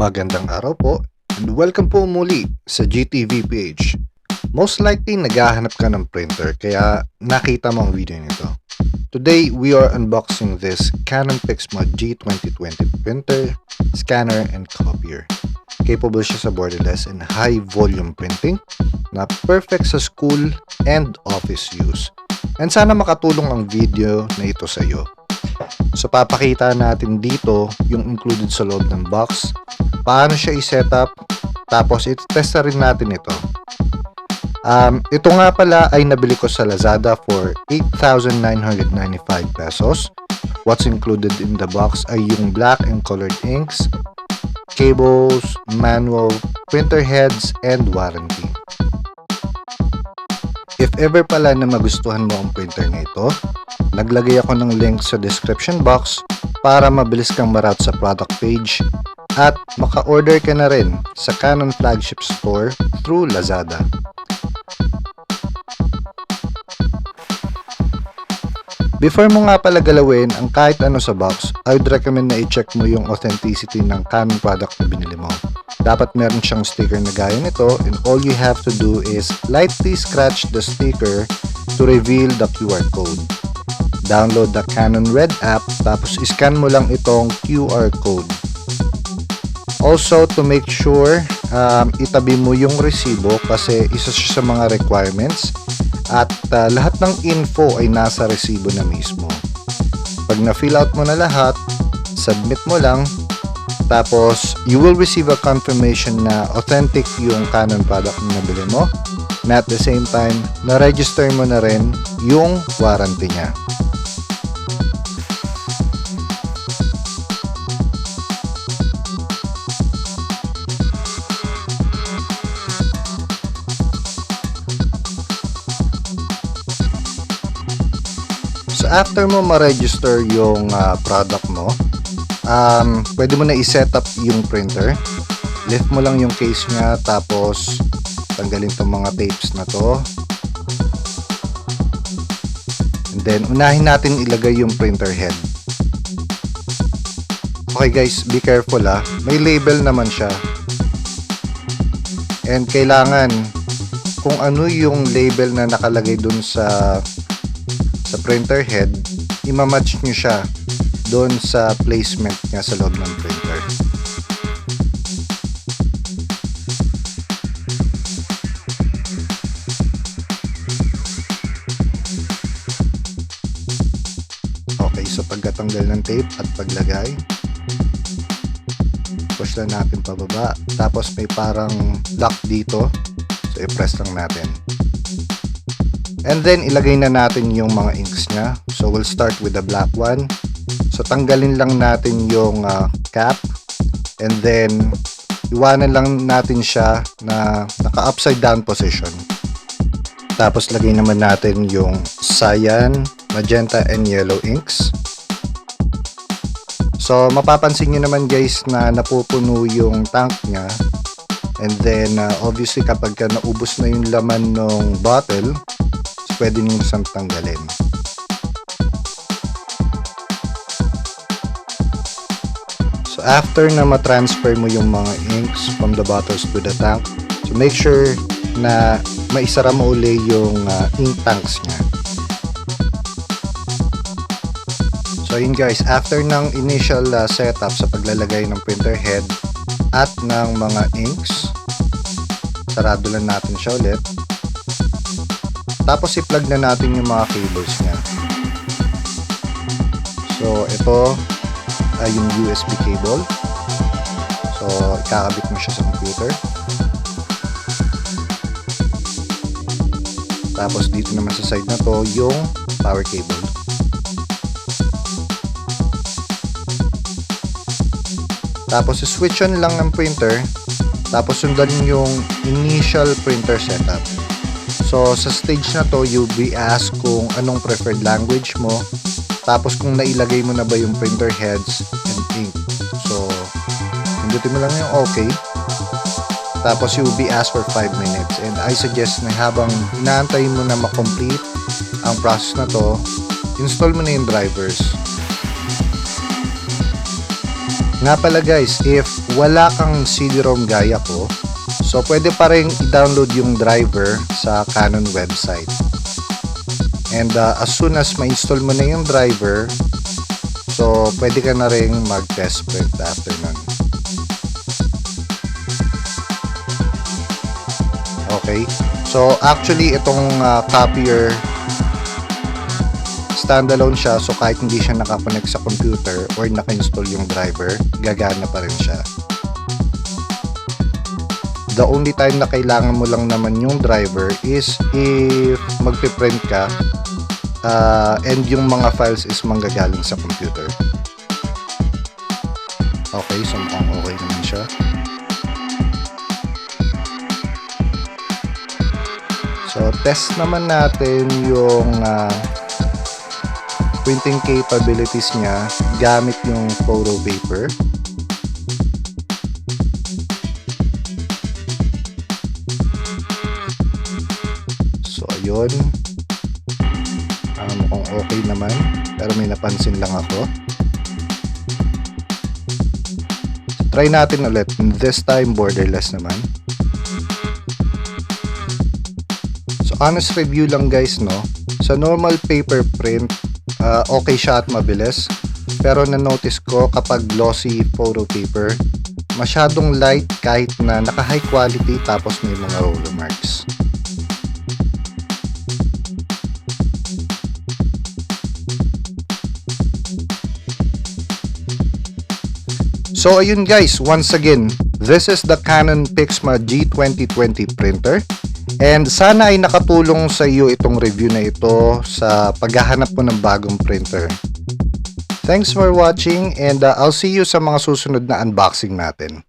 Magandang araw po and welcome po muli sa GTV page. Most likely naghahanap ka ng printer kaya nakita mo ang video nito. Today we are unboxing this Canon PIXMA G2020 printer, scanner, and copier. Capable siya sa borderless and high volume printing na perfect sa school and office use. And sana makatulong ang video na ito sa iyo. So papakita natin dito yung included sa loob ng box, paano siya i-setup, tapos i-test rin natin ito. Ito nga pala ay nabili ko sa Lazada for 8,995 pesos. What's included in the box ay yung black and colored inks, cables, manual, printer heads, and warranty. If ever pala na magustuhan mo ang printer na ito, naglagay ako ng link sa description box para mabilis kang ma-route sa product page at maka-order ka na rin sa Canon flagship store through Lazada. Before mo nga pala galawin ang kahit ano sa box, I would recommend na i-check mo yung authenticity ng Canon product na binili mo. Dapat meron siyang sticker na gaya nito, and all you have to do is lightly scratch the sticker to reveal the QR code. Download the Canon Red app, tapos iscan mo lang itong QR code. Also, to make sure, itabi mo yung resibo kasi isa siya sa mga requirements at lahat ng info ay nasa resibo na mismo. Pag na-fill out mo na lahat, submit mo lang, tapos you will receive a confirmation na authentic yung Canon product na nabili mo, na at the same time, na-register mo na rin yung warranty niya. So after mo ma-register yung product mo, pwede mo na i-set up yung printer. Lift mo lang yung case niya, tapos tanggalin tong mga tapes na to. And then unahin natin ilagay yung printer head. Okay guys, be careful may label naman siya. And kailangan kung ano yung label na nakalagay dun sa printer head, i-match nyo siya doon sa placement niya sa loob ng printer. Okay, so pagkatanggal ng tape at paglagay, push lang natin pababa, tapos may parang lock dito, so i-press lang natin. And then ilagay na natin yung mga inks niya. So we'll start with the black one. So tanggalin lang natin yung cap, and then iwanan lang natin siya na naka upside down position. Tapos lagay naman natin yung cyan, magenta, and yellow inks. So mapapansin nyo naman guys na napupuno yung tank niya, and then obviously kapag naubos na yung laman ng bottle, pwede nyo siyang tanggalin. So after na ma-transfer mo yung mga inks from the bottles to the tank, so make sure na maisara mo uli yung ink tanks niya. So yun guys, after ng initial setup sa paglalagay ng printer head at ng mga inks, sarado lang natin siya ulit. Tapos i-plug na natin yung mga cables niya. So ito ay yung USB cable. So ikakabit mo siya sa computer. Tapos dito naman sa side na to yung power cable. Tapos switch on lang ng printer. Tapos sundan yung initial printer setup. So sa stage na to, you'll be asked kung anong preferred language mo, tapos kung nailagay mo na ba yung printer heads and ink. So pindutin mo lang yung OK, tapos you'll be asked for 5 minutes, and I suggest na habang inaantay mo na ma-complete ang process na to, install mo na yung drivers. Nga pala guys, if wala kang CD-ROM gaya ko, so pwede pa rin i-download yung driver sa Canon website. And as soon as ma-install mo na yung driver, so pwede ka na rin mag-test print after nun. Okay, so actually itong copier, standalone siya, so kahit hindi siya nakakonect sa computer or naka-install yung driver, gagana pa rin siya. The only time na kailangan mo lang naman yung driver is if magpiprint ka and yung mga files is manggagaling sa computer. Okay, so mukhang okay naman siya. So test naman natin yung printing capabilities niya gamit yung photo vapor. So ayun, mukhang okay naman, pero may napansin lang ako. So, try natin ulit, this time borderless naman. So honest review lang guys, no, sa normal paper print okay siya at mabilis, pero na-notice ko kapag glossy photo paper, masyadong light kahit na naka high quality tapos may mga roller marks. So ayun guys, once again, this is the Canon PIXMA G2020 printer. And sana ay nakatulong sa iyo itong review na ito sa paghahanap mo ng bagong printer. Thanks for watching and I'll see you sa mga susunod na unboxing natin.